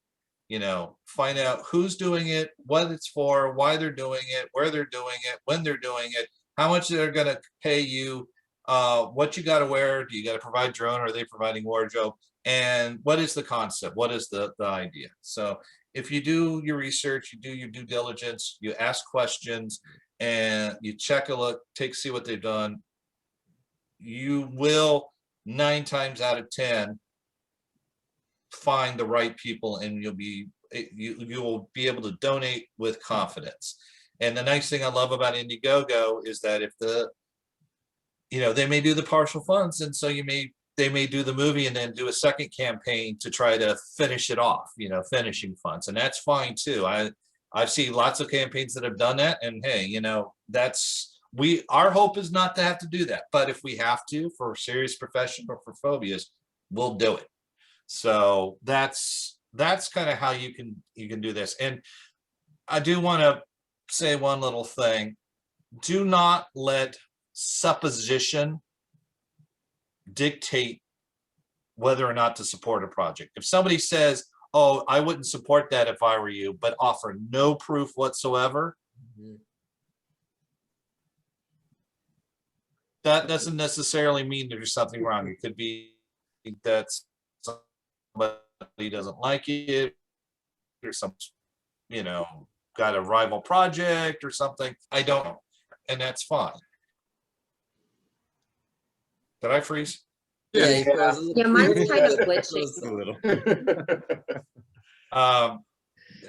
Find out who's doing it, what it's for, why they're doing it, where they're doing it, when they're doing it, how much they're going to pay you, what you got to wear, do you got to provide drone, or are they providing wardrobe, and what is the concept, what is the idea. So if you do your research, you do your due diligence, you ask questions, and you check a look, see what they've done, you will 9 times out of 10 find the right people, and you will be able to donate with confidence. And the nice thing I love about Indiegogo is that if they may do the partial funds, and so they may do the movie and then do a second campaign to try to finish it off, finishing funds, and that's fine too. I've seen lots of campaigns that have done that, and hey, our hope is not to have to do that, but if we have to for Serious Profession or for Phobias, we'll do it. So that's kind of how you can do this. And I do want to say one little thing. Do not let supposition dictate whether or not to support a project. If somebody says, oh, I wouldn't support that if I were you, but offer no proof whatsoever, that doesn't necessarily mean there's something wrong. It could be that somebody doesn't like it, or some, got a rival project or something. I don't know, and that's fine. Did I freeze? Yeah, mine's kind of glitching. A little.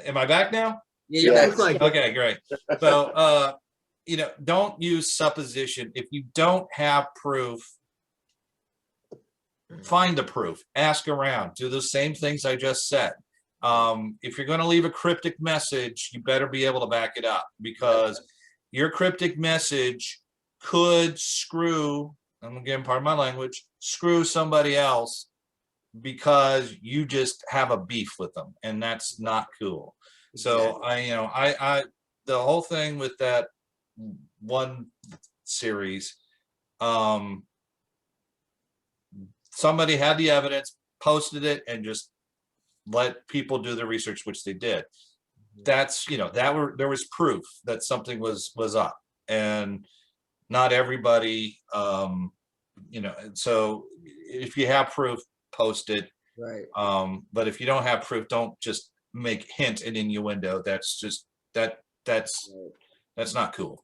Am I back now? Yeah, you're back. Like, Okay, great. So, don't use supposition. If you don't have proof, find the proof, ask around, do the same things I just said. If you're going to leave a cryptic message, you better be able to back it up, because your cryptic message could screw, and again, pardon my language, screw somebody else because you just have a beef with them, and that's not cool. So I the whole thing with that one series, somebody had the evidence, posted it, and just let people do the research, which they did. That's, there was proof that something was up, and not everybody, so if you have proof, post it. Right. But if you don't have proof, don't just make hint and innuendo. That's just that's not cool.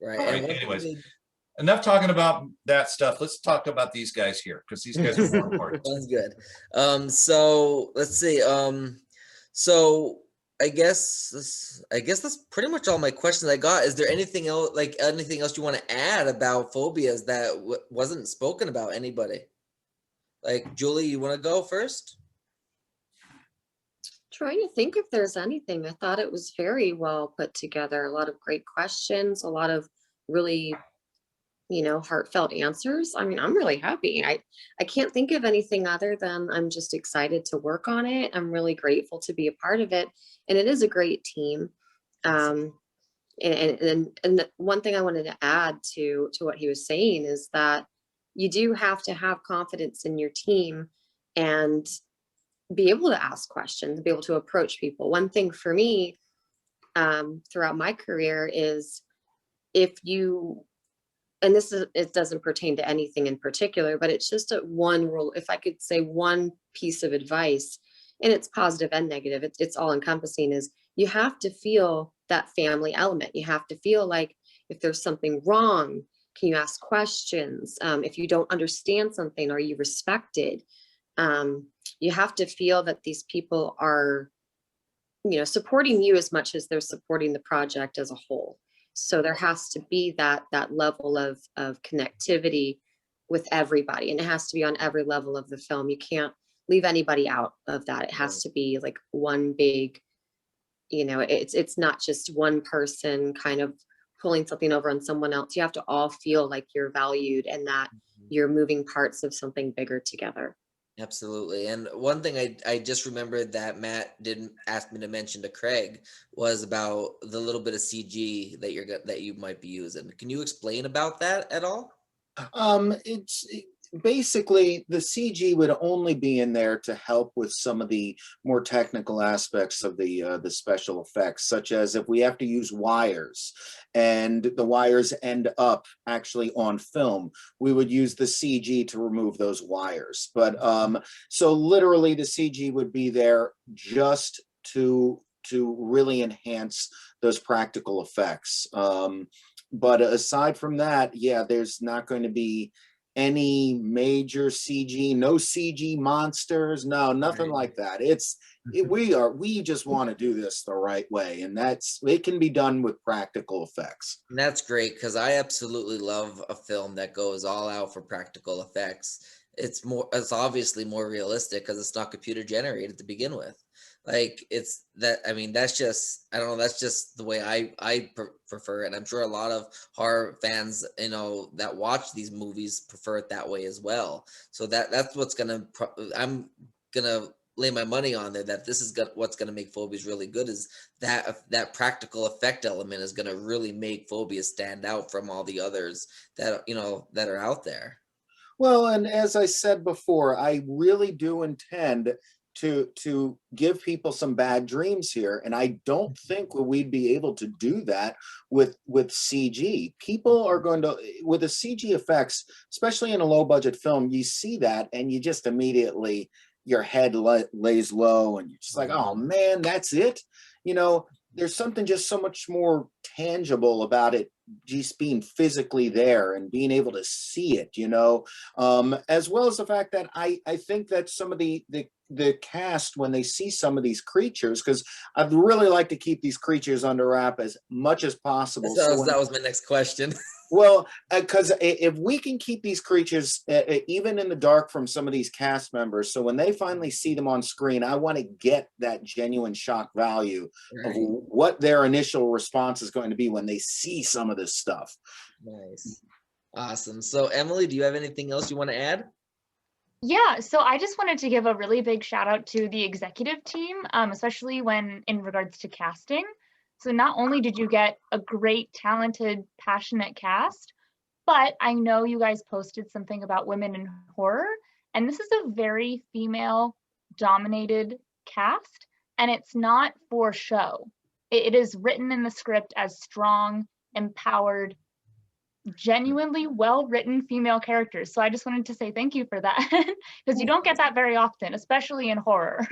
Right. Right. And Anyways, enough talking about that stuff. Let's talk about these guys here, because these guys are more important. sounds good. So let's see. So I guess that's pretty much all my questions I got. Is there anything else, you want to add about phobias that wasn't spoken about? Anybody? Like Julie, you want to go first? Trying to think if there's anything. I thought it was very well put together. A lot of great questions, a lot of really, heartfelt answers. I mean, I'm really happy. I can't think of anything other than I'm just excited to work on it. I'm really grateful to be a part of it. And it is a great team. And the one thing I wanted to add to what he was saying is that you do have to have confidence in your team and be able to ask questions, be able to approach people. One thing for me throughout my career is it doesn't pertain to anything in particular, but it's just one rule. If I could say one piece of advice, and it's positive and negative, it's all encompassing, is you have to feel that family element. You have to feel like if there's something wrong, can you ask questions? If you don't understand something, are you respected? You have to feel that these people are, supporting you as much as they're supporting the project as a whole. So there has to be that level of connectivity with everybody, and it has to be on every level of the film. You can't leave anybody out of that. It has to be like one big, it's not just one person kind of pulling something over on someone else. You have to all feel like you're valued and that you're moving parts of something bigger together. Absolutely. And one thing I just remembered that Matt didn't ask me to mention to Craig was about the little bit of CG that you might be using. Can you explain about that at all? Basically the CG would only be in there to help with some of the more technical aspects of the special effects, such as if we have to use wires and the wires end up actually on film, we would use the CG to remove those wires. But so literally the CG would be there just to really enhance those practical effects. But aside from that, yeah, there's not going to be any major CG, no CG monsters, no, nothing like that. We just want to do this the right way, and it can be done with practical effects. And that's great, because I absolutely love a film that goes all out for practical effects. It's obviously more realistic because it's not computer generated to begin with. Like that's just, I don't know, that's just the way I prefer it. And I'm sure a lot of horror fans, that watch these movies prefer it that way as well. So that's what's I'm gonna lay my money on there, that this is what's gonna make Phobias really good, is that practical effect element is gonna really make Phobias stand out from all the others that that are out there. Well, and as I said before, I really do intend to give people some bad dreams here, and I don't think we'd be able to do that with CG. People are going to, with the CG effects, especially in a low budget film, you see that and you just immediately, your head lays low and you're just like, oh man, that's it. There's something just so much more tangible about it just being physically there and being able to see it, as well as the fact that I think that some of the cast, when they see some of these creatures, because I'd really like to keep these creatures under wrap as much as possible. That was my next question. Well, because if we can keep these creatures even in the dark from some of these cast members, so when they finally see them on screen, I want to get that genuine shock value of what their initial response is going to be when they see some of this stuff. Nice. Awesome. So Emily, do you have anything else you want to add? Yeah, so I just wanted to give a really big shout out to the executive team, especially in regards to casting. So not only did you get a great, talented, passionate cast, but I know you guys posted something about women in horror, and this is a very female-dominated cast, and it's not for show. It is written in the script as strong, empowered genuinely well-written female characters. So I just wanted to say thank you for that, because you don't get that very often, especially in horror.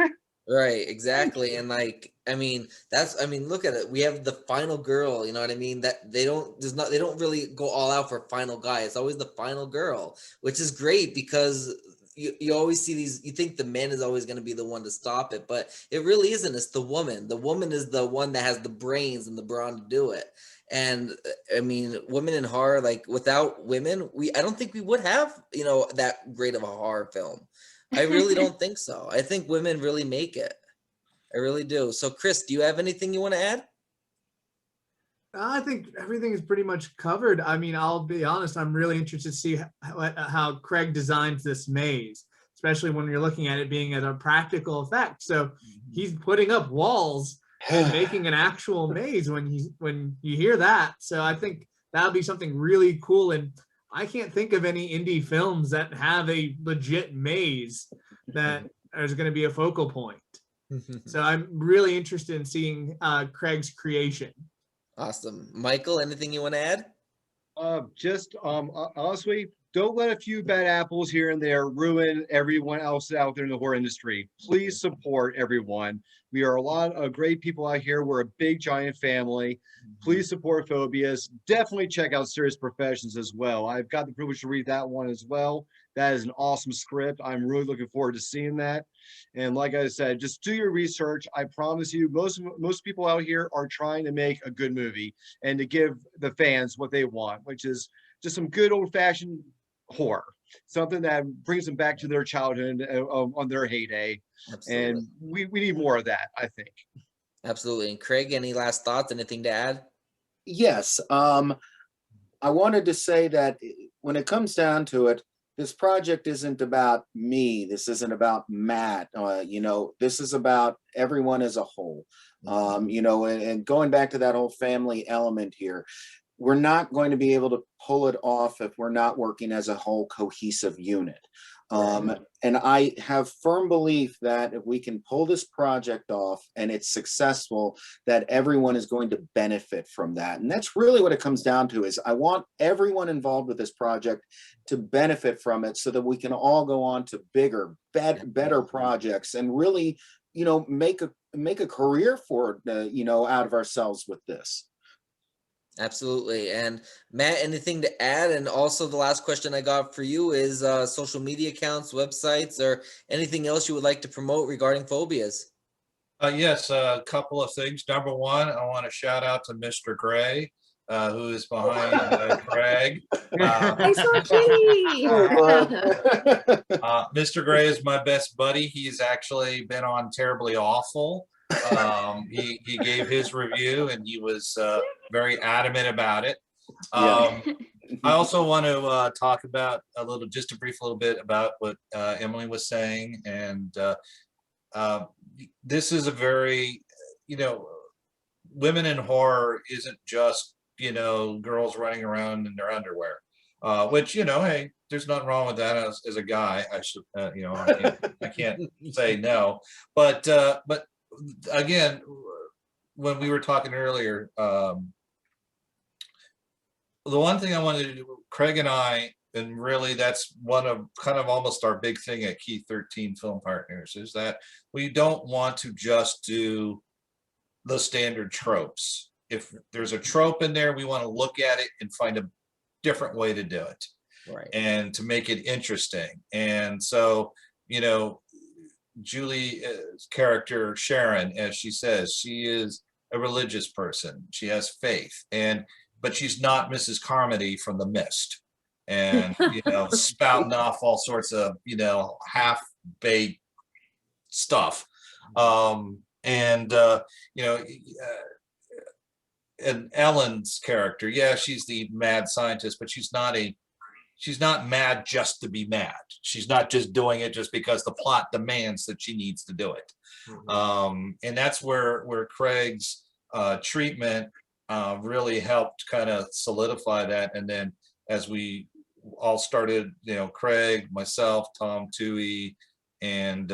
Right, exactly. And like, I mean, look at it. We have the final girl, you know what I mean? That they don't really go all out for final guy. It's always the final girl, which is great because you always see these, you think the man is always going to be the one to stop it, but it really isn't. It's the woman. The woman is the one that has the brains and the brawn to do it. And I mean, women in horror, like without women, I don't think we would have, that great of a horror film. I really don't think so. I think women really make it. I really do. So, Chris, do you have anything you want to add? I think everything is pretty much covered. I mean, I'll be honest, I'm really interested to see how Craig designs this maze, especially when you're looking at it being as a practical effect. So he's putting up walls and making an actual maze when you hear that. So I think that'll be something really cool. And I can't think of any indie films that have a legit maze that is going to be a focal point. So I'm really interested in seeing Craig's creation. Awesome. Michael, anything you want to add? Honestly, don't let a few bad apples here and there ruin everyone else out there in the horror industry. Please support everyone. We are a lot of great people out here. We're a big, giant family. Please support Phobias. Definitely check out Serious Professions as well. I've got the privilege to read that one as well. That is an awesome script. I'm really looking forward to seeing that. And like I said, just do your research. I promise you, most people out here are trying to make a good movie and to give the fans what they want, which is just some good old-fashioned horror, something that brings them back to their childhood on their heyday. Absolutely. And we need more of that, I think. Absolutely. And Craig, any last thoughts? Anything to add? Yes. I wanted to say that when it comes down to it, this project isn't about me. This isn't about Matt. This is about everyone as a whole. And going back to that whole family element here, we're not going to be able to pull it off if we're not working as a whole cohesive unit. And I have firm belief that if we can pull this project off and it's successful, that everyone is going to benefit from that. And that's really what it comes down to, is I want everyone involved with this project to benefit from it so that we can all go on to bigger, better projects and really, make a career for it, out of ourselves with this. Absolutely. And Matt, anything to add? And also the last question I got for you is social media accounts, websites, or anything else you would like to promote regarding Phobias? Yes, a couple of things. Number one, I want to shout out to Mr. Gray, who is behind Craig. I'm so pretty. Mr. Gray is my best buddy. He's actually been on Terribly Awful. He gave his review and he was very adamant about it. I also want to talk about just a brief little bit about what Emily was saying. And this is a very, women in horror isn't just, girls running around in their underwear, which, hey, there's nothing wrong with that as a guy. I should, I can't say no, but again, when we were talking earlier, the one thing I wanted to do, Craig and I, and really that's one of kind of almost our big thing at Key 13 Film Partners, is that we don't want to just do the standard tropes. If there's a trope in there, we want to look at it and find a different way to do it, right? And to make it interesting. And so, Julie's character, Sharon, as she says, she is a religious person. She has faith, but she's not Mrs. Carmody from The Mist, and spouting off all sorts of half-baked stuff. And Ellen's character, yeah, she's the mad scientist, but she's not mad just to be mad. She's not just doing it just because the plot demands that she needs to do it. And that's where Craig's treatment really helped kind of solidify that. And then as we all started, Craig, myself, Tom Toohey, and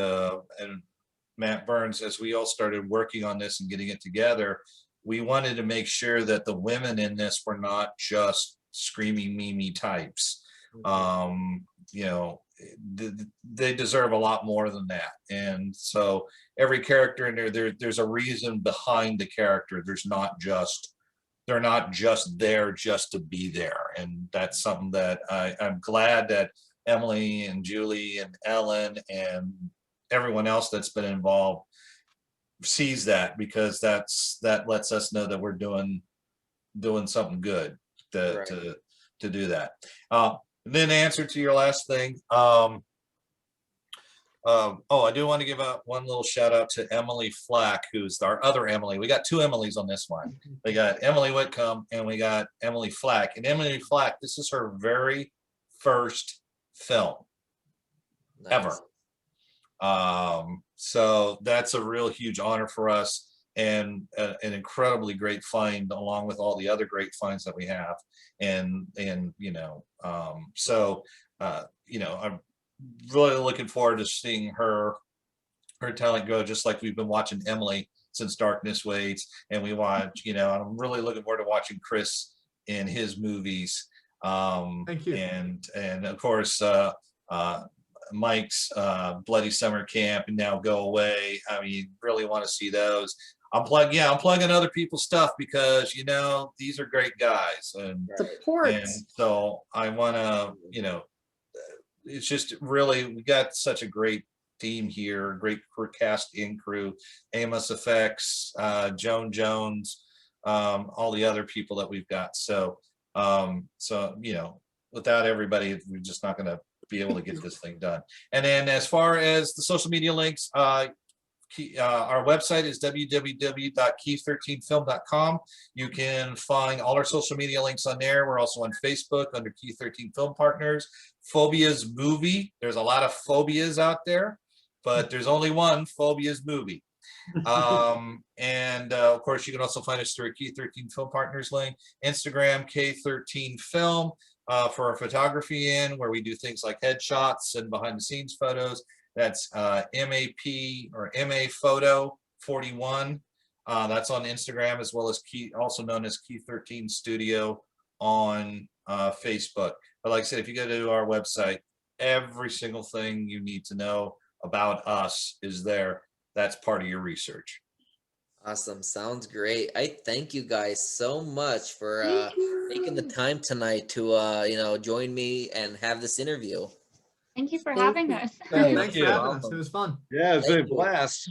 Matt Burns, as we all started working on this and getting it together, we wanted to make sure that the women in this were not just screaming Mimi types. You know, they deserve a lot more than that. And so every character in there's a reason behind the character. They're not just there just to be there. And that's something that I'm glad that Emily and Julie and Ellen and everyone else that's been involved sees that, because that lets us know that we're doing something good to do that. Then answer to your last thing. I do want to give one little shout out to Emily Flack, who's our other Emily. We got two Emilys on this one. We got Emily Whitcomb and we got Emily Flack. And Emily Flack, this is her very first film ever. So that's a real huge honor for us, and an incredibly great find, along with all the other great finds that we have. And you know, you know, I'm really looking forward to seeing her talent grow, just like we've been watching Emily since Darkness Waits, and we watch, you know, I'm really looking forward to watching Chris in his movies. Thank you. And of course, Mike's Bloody Summer Camp and Now Go Away. I mean, really want to see those. I'm plugging other people's stuff, because, you know, these are great guys, and Support. and so I want to, you know, it's just really, we got such a great team here, great cast and crew, Amos Effects, Joan Jones, all the other people that we've got. So you know, without everybody, we're just not going to be able to get this thing done. And then as far as the social media links, our website is www.key13film.com. You can find all our social media links on there. We're also on Facebook under Key 13 Film Partners. Phobias Movie. There's a lot of phobias out there, but there's only one Phobias Movie. And of course, you can also find us through a Key 13 Film Partners link. Instagram, K13 Film. For our photography where we do things like headshots and behind the scenes photos. That's MAP or MA Photo 41. That's on Instagram, as well as also known as Key 13 Studio on Facebook. But like I said, if you go to our website, every single thing you need to know about us is there. That's part of your research. Awesome. Sounds great. I thank you guys so much for taking the time tonight to you know, join me and have this interview. Thank you for having us. Thanks for having us. It was fun. Yeah, it's been a Thank you. blast.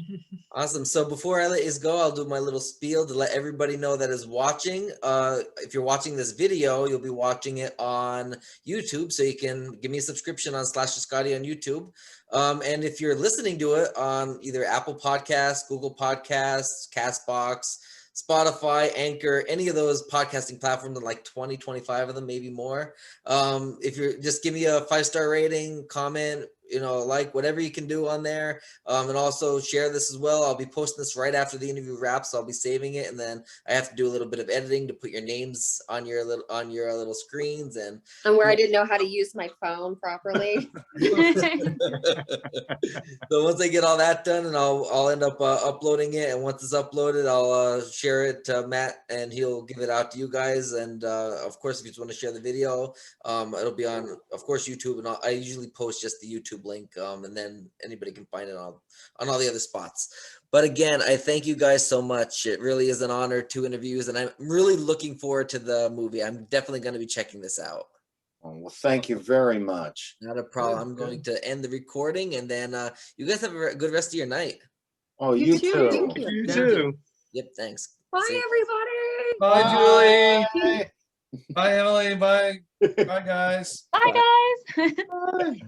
Awesome. So before I let you go, I'll do my little spiel to let everybody know that is watching. If you're watching this video, you'll be watching it on YouTube. So you can give me a subscription on /Scotty on YouTube. And if you're listening to it on either Apple Podcasts, Google Podcasts, Castbox, Spotify, Anchor, any of those podcasting platforms, like 20, 25 of them, maybe more. If you're just give me a 5-star rating, comment, you know, like whatever you can do on there. And also share this as well. I'll be posting this right after the interview wraps. So I'll be saving it, and then I have to do a little bit of editing to put your names on your little screens and where I didn't know how to use my phone properly. So once I get all that done, and I'll end up uploading it, and once it's uploaded, I'll share it to Matt, and he'll give it out to you guys. And of course, if you just want to share the video, it'll be on, of course, YouTube, and I usually post just the YouTube link, and then anybody can find it on all the other spots. But again, I thank you guys so much. It really is an honor, 2 interviews, and I'm really looking forward to the movie. I'm definitely going to be checking this out. Well, thank you very much. Not a problem. I'm going to end the recording, and then you guys have a good rest of your night. Oh, you too. Thank you. You too. Yep, thanks. Bye, See ya. everybody. Bye, Julie. Bye. Bye, Emily. Bye. Bye, guys. Bye, guys. Bye.